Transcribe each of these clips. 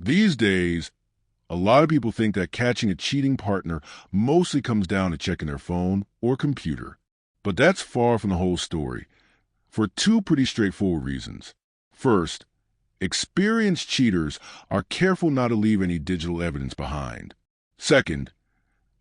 These days, a lot of people think that catching a cheating partner mostly comes down to checking their phone or computer. But that's far from the whole story, for two pretty straightforward reasons. First, experienced cheaters are careful not to leave any digital evidence behind. Second,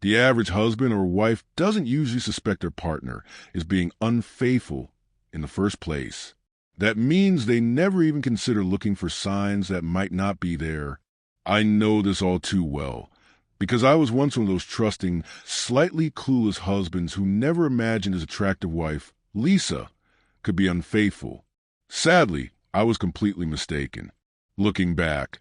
the average husband or wife doesn't usually suspect their partner is being unfaithful in the first place. That means they never even consider looking for signs that might not be there. I know this all too well, because I was once one of those trusting, slightly clueless husbands who never imagined his attractive wife, Lisa, could be unfaithful. Sadly, I was completely mistaken. Looking back,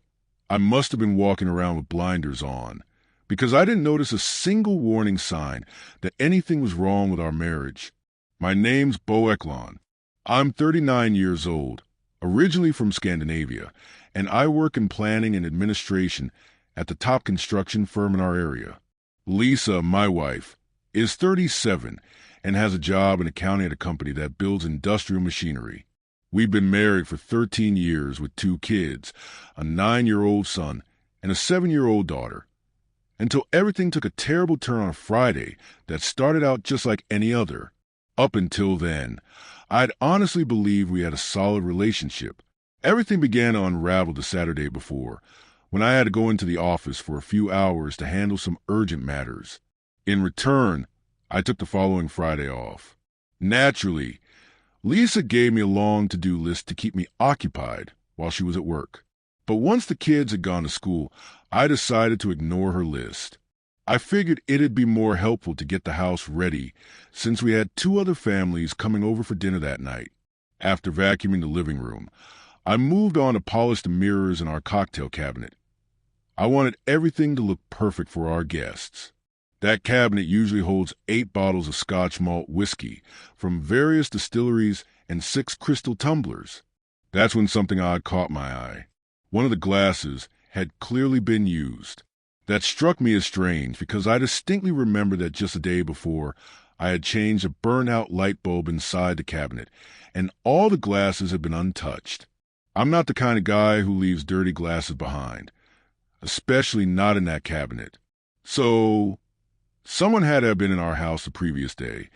I must have been walking around with blinders on, because I didn't notice a single warning sign that anything was wrong with our marriage. My name's Bo Eklund. I'm 39 years old, originally from Scandinavia, and I work in planning and administration at the top construction firm in our area. Lisa, my wife, is 37 and has a job in accounting at a company that builds industrial machinery. We've been married for 13 years with two kids, a 9-year-old son and a 7-year-old daughter, until everything took a terrible turn on a Friday that started out just like any other. Up until then, I'd honestly believed we had a solid relationship. Everything began to unravel the Saturday before, when I had to go into the office for a few hours to handle some urgent matters. In return, I took the following Friday off. Naturally, Lisa gave me a long to-do list to keep me occupied while she was at work. But once the kids had gone to school, I decided to ignore her list. I figured it'd be more helpful to get the house ready since we had two other families coming over for dinner that night. After vacuuming the living room, I moved on to polish the mirrors in our cocktail cabinet. I wanted everything to look perfect for our guests. That cabinet usually holds 8 bottles of Scotch malt whiskey from various distilleries and 6 crystal tumblers. That's when something odd caught my eye. One of the glasses had clearly been used. That struck me as strange because I distinctly remember that just a day before, I had changed a burnt-out light bulb inside the cabinet, and all the glasses had been untouched. I'm not the kind of guy who leaves dirty glasses behind, especially not in that cabinet. So, someone had to have been in our house the previous day,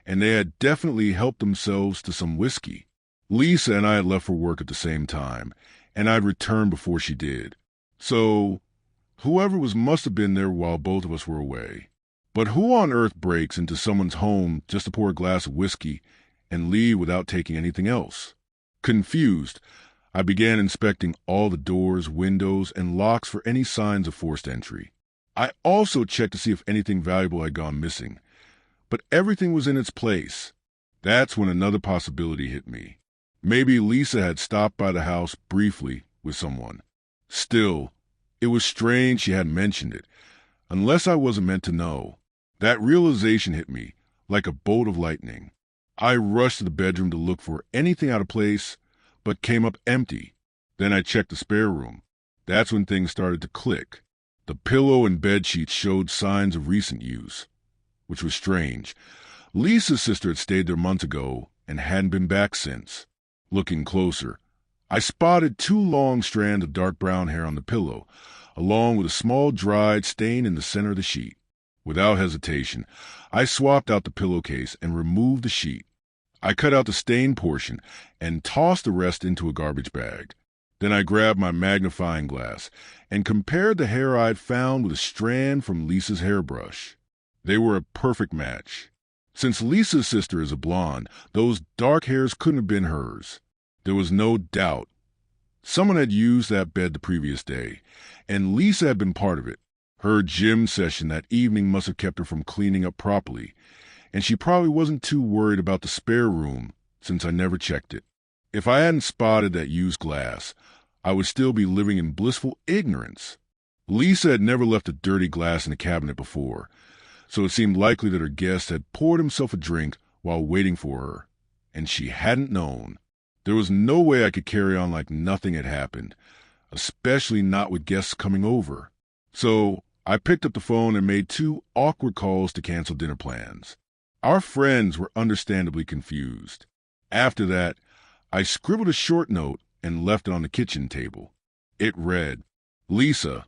and they had definitely helped themselves to some whiskey. Lisa and I had left for work at the same time, and I'd returned before she did. So, whoever was must have been there while both of us were away. But who on earth breaks into someone's home just to pour a glass of whiskey and leave without taking anything else? Confused, I began inspecting all the doors, windows, and locks for any signs of forced entry. I also checked to see if anything valuable had gone missing, but everything was in its place. That's when another possibility hit me. Maybe Lisa had stopped by the house briefly with someone. Still, it was strange she hadn't mentioned it, unless I wasn't meant to know. That realization hit me like a bolt of lightning. I rushed to the bedroom to look for anything out of place, but came up empty. Then I checked the spare room. That's when things started to click. The pillow and bed sheets showed signs of recent use, which was strange. Lisa's sister had stayed there months ago and hadn't been back since. Looking closer, I spotted 2 long strands of dark brown hair on the pillow, along with a small dried stain in the center of the sheet. Without hesitation, I swapped out the pillowcase and removed the sheet. I cut out the stained portion and tossed the rest into a garbage bag. Then I grabbed my magnifying glass and compared the hair I'd found with a strand from Lisa's hairbrush. They were a perfect match. Since Lisa's sister is a blonde, those dark hairs couldn't have been hers. There was no doubt. Someone had used that bed the previous day, and Lisa had been part of it. Her gym session that evening must have kept her from cleaning up properly, and she probably wasn't too worried about the spare room since I never checked it. If I hadn't spotted that used glass, I would still be living in blissful ignorance. Lisa had never left a dirty glass in the cabinet before, so it seemed likely that her guest had poured himself a drink while waiting for her, and she hadn't known. There was no way I could carry on like nothing had happened, especially not with guests coming over. So I picked up the phone and made 2 awkward calls to cancel dinner plans. Our friends were understandably confused. After that, I scribbled a short note and left it on the kitchen table. It read, Lisa,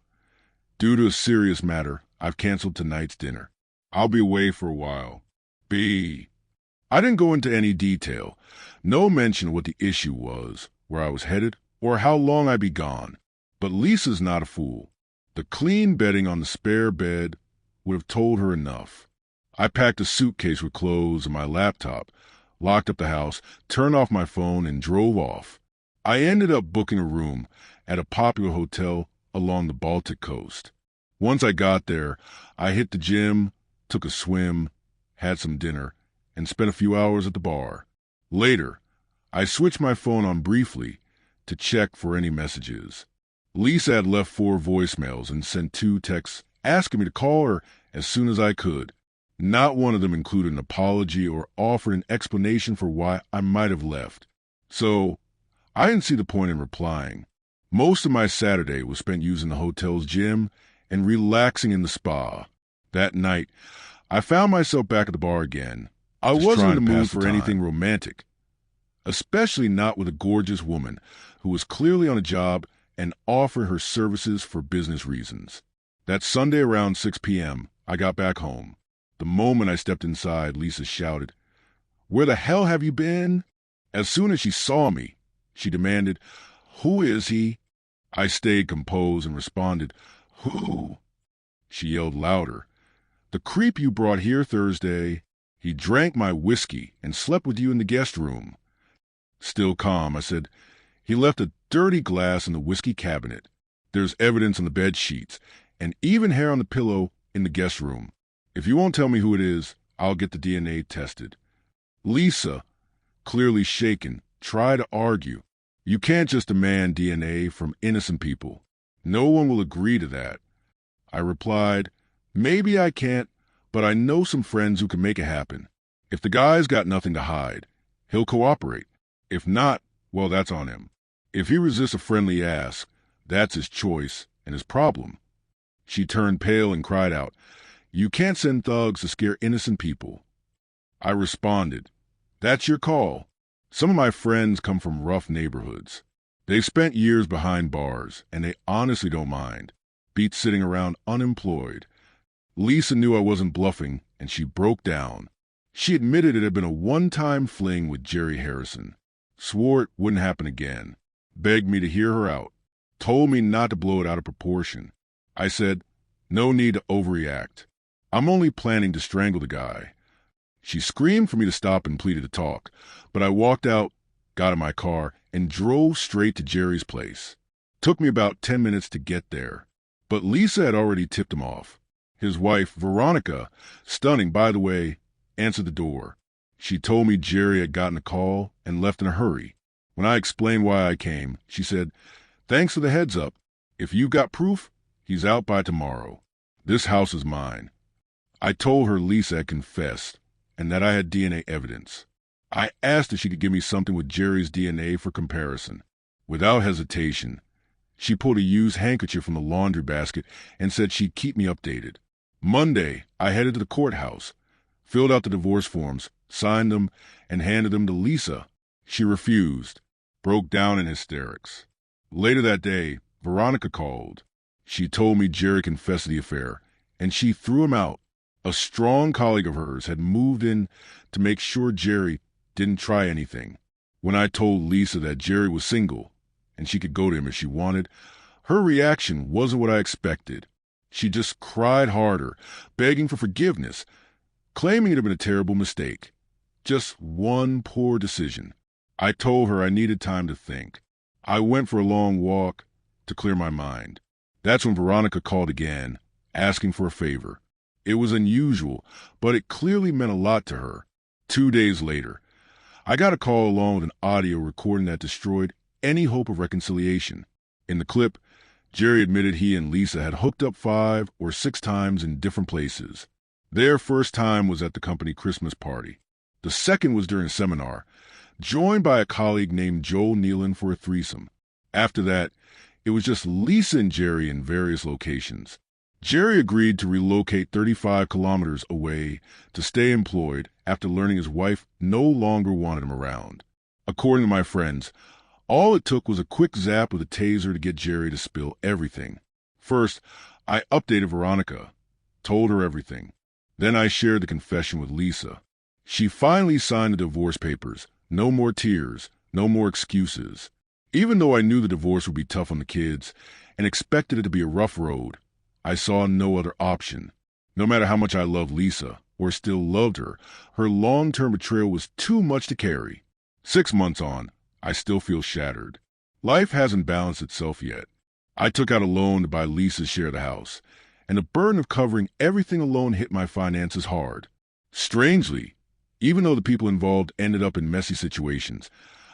due to a serious matter, I've canceled tonight's dinner. I'll be away for a while. B. I didn't go into any detail. No mention of what the issue was, where I was headed, or how long I'd be gone. But Lisa's not a fool. The clean bedding on the spare bed would have told her enough. I packed a suitcase with clothes and my laptop, locked up the house, turned off my phone, and drove off. I ended up booking a room at a popular hotel along the Baltic coast. Once I got there, I hit the gym, took a swim, had some dinner, and spent a few hours at the bar. Later, I switched my phone on briefly to check for any messages. Lisa had left 4 voicemails and sent 2 texts asking me to call her as soon as I could. Not one of them included an apology or offered an explanation for why I might have left. So, I didn't see the point in replying. Most of my Saturday was spent using the hotel's gym and relaxing in the spa. That night, I found myself back at the bar again. I wasn't in the mood for anything romantic, especially not with a gorgeous woman who was clearly on a job and offered her services for business reasons. That Sunday around 6 p.m., I got back home. The moment I stepped inside, Lisa shouted, "Where the hell have you been?" As soon as she saw me, she demanded, "Who is he?" I stayed composed and responded, "Who?" She yelled louder, "The creep you brought here Thursday. He drank my whiskey and slept with you in the guest room." Still calm, I said, "He left a dirty glass in the whiskey cabinet. There's evidence on the bed sheets and even hair on the pillow in the guest room. If you won't tell me who it is, I'll get the DNA tested." Lisa, clearly shaken, tried to argue. "You can't just demand DNA from innocent people. No one will agree to that." I replied, "Maybe I can't, but I know some friends who can make it happen. If the guy's got nothing to hide, he'll cooperate. If not, well, that's on him. If he resists a friendly ask, that's his choice and his problem." She turned pale and cried out, "You can't send thugs to scare innocent people." I responded, "That's your call. Some of my friends come from rough neighborhoods. They've spent years behind bars, and they honestly don't mind. Beats sitting around unemployed." Lisa knew I wasn't bluffing, and she broke down. She admitted it had been a one-time fling with Jerry Harrison, swore it wouldn't happen again, begged me to hear her out, told me not to blow it out of proportion. I said, "No need to overreact. I'm only planning to strangle the guy." She screamed for me to stop and pleaded to talk, but I walked out, got in my car, and drove straight to Jerry's place. Took me about 10 minutes to get there, but Lisa had already tipped him off. His wife, Veronica, stunning by the way, answered the door. She told me Jerry had gotten a call and left in a hurry. When I explained why I came, she said, "Thanks for the heads up. If you've got proof, he's out by tomorrow. This house is mine." I told her Lisa had confessed and that I had DNA evidence. I asked if she could give me something with Jerry's DNA for comparison. Without hesitation, she pulled a used handkerchief from the laundry basket and said she'd keep me updated. Monday, I headed to the courthouse, filled out the divorce forms, signed them, and handed them to Lisa. She refused, broke down in hysterics. Later that day, Veronica called. She told me Jerry confessed to the affair, and she threw him out. A strong colleague of hers had moved in to make sure Jerry didn't try anything. When I told Lisa that Jerry was single and she could go to him if she wanted, her reaction wasn't what I expected. She just cried harder, begging for forgiveness, claiming it had been a terrible mistake. Just one poor decision. I told her I needed time to think. I went for a long walk to clear my mind. That's when Veronica called again, asking for a favor. It was unusual, but it clearly meant a lot to her. 2 days later, I got a call along with an audio recording that destroyed any hope of reconciliation. In the clip, Jerry admitted he and Lisa had hooked up 5 or 6 times in different places. Their first time was at the company Christmas party. The second was during a seminar, joined by a colleague named Joel Nealon for a threesome. After that, it was just Lisa and Jerry in various locations. Jerry agreed to relocate 35 kilometers away to stay employed after learning his wife no longer wanted him around. According to my friends, all it took was a quick zap with a taser to get Jerry to spill everything. First, I updated Veronica, told her everything. Then I shared the confession with Lisa. She finally signed the divorce papers. No more tears, no more excuses. Even though I knew the divorce would be tough on the kids and expected it to be a rough road, I saw no other option. No matter how much I loved Lisa, or still loved her, her long-term betrayal was too much to carry. 6 months on, I still feel shattered. Life hasn't balanced itself yet. I took out a loan to buy Lisa's share of the house, and the burden of covering everything alone hit my finances hard. Strangely, even though the people involved ended up in messy situations,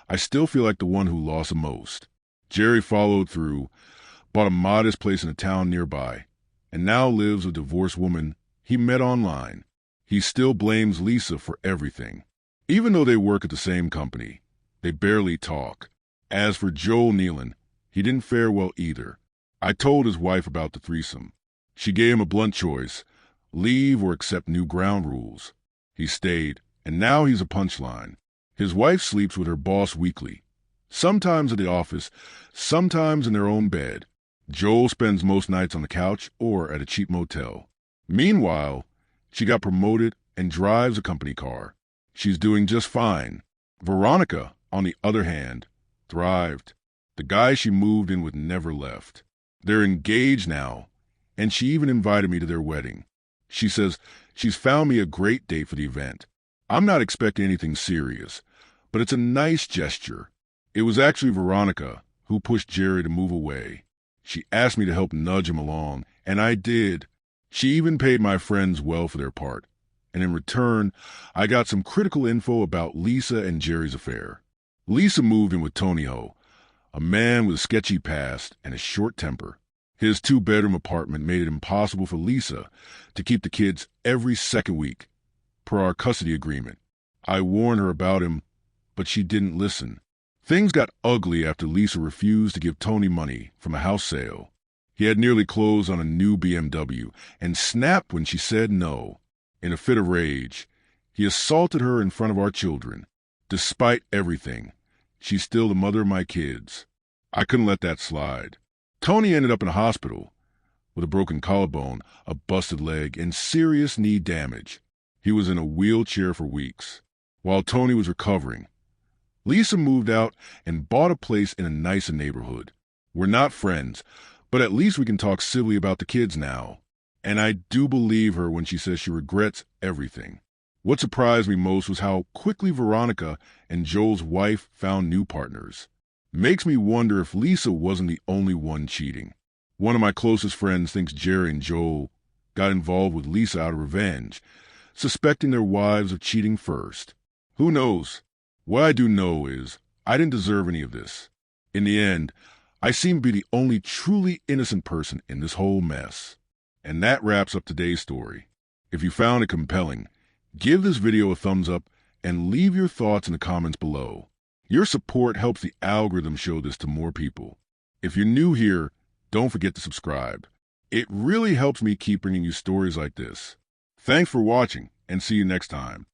I still feel like the one who lost the most. Jerry followed through, bought a modest place in a town nearby, and now lives with a divorced woman he met online. He still blames Lisa for everything. Even though they work at the same company, they barely talk. As for Joel Nealon, he didn't fare well either. I told his wife about the threesome. She gave him a blunt choice: leave or accept new ground rules. He stayed, and now he's a punchline. His wife sleeps with her boss weekly, sometimes at the office, sometimes in their own bed. Joel spends most nights on the couch or at a cheap motel. Meanwhile, she got promoted and drives a company car. She's doing just fine. Veronica, on the other hand, thrived. The guy she moved in with never left. They're engaged now, and she even invited me to their wedding. She says she's found me a great date for the event. I'm not expecting anything serious, but it's a nice gesture. It was actually Veronica who pushed Jerry to move away. She asked me to help nudge him along, and I did. She even paid my friends well for their part, and in return, I got some critical info about Lisa and Jerry's affair. Lisa moved in with Tony Ho, a man with a sketchy past and a short temper. His 2-bedroom apartment made it impossible for Lisa to keep the kids every second week, per our custody agreement. I warned her about him, but she didn't listen. Things got ugly after Lisa refused to give Tony money from a house sale. He had nearly closed on a new BMW and snapped when she said no. In a fit of rage, he assaulted her in front of our children. Despite everything, she's still the mother of my kids. I couldn't let that slide. Tony ended up in a hospital with a broken collarbone, a busted leg, and serious knee damage. He was in a wheelchair for weeks. While Tony was recovering, Lisa moved out and bought a place in a nicer neighborhood. We're not friends, but at least we can talk civilly about the kids now. And I do believe her when she says she regrets everything. What surprised me most was how quickly Veronica and Joel's wife found new partners. Makes me wonder if Lisa wasn't the only one cheating. One of my closest friends thinks Jerry and Joel got involved with Lisa out of revenge, suspecting their wives of cheating first. Who knows? What I do know is I didn't deserve any of this. In the end, I seem to be the only truly innocent person in this whole mess. And that wraps up today's story. If you found it compelling, give this video a thumbs up and leave your thoughts in the comments below. Your support helps the algorithm show this to more people. If you're new here, don't forget to subscribe. It really helps me keep bringing you stories like this. Thanks for watching, and see you next time.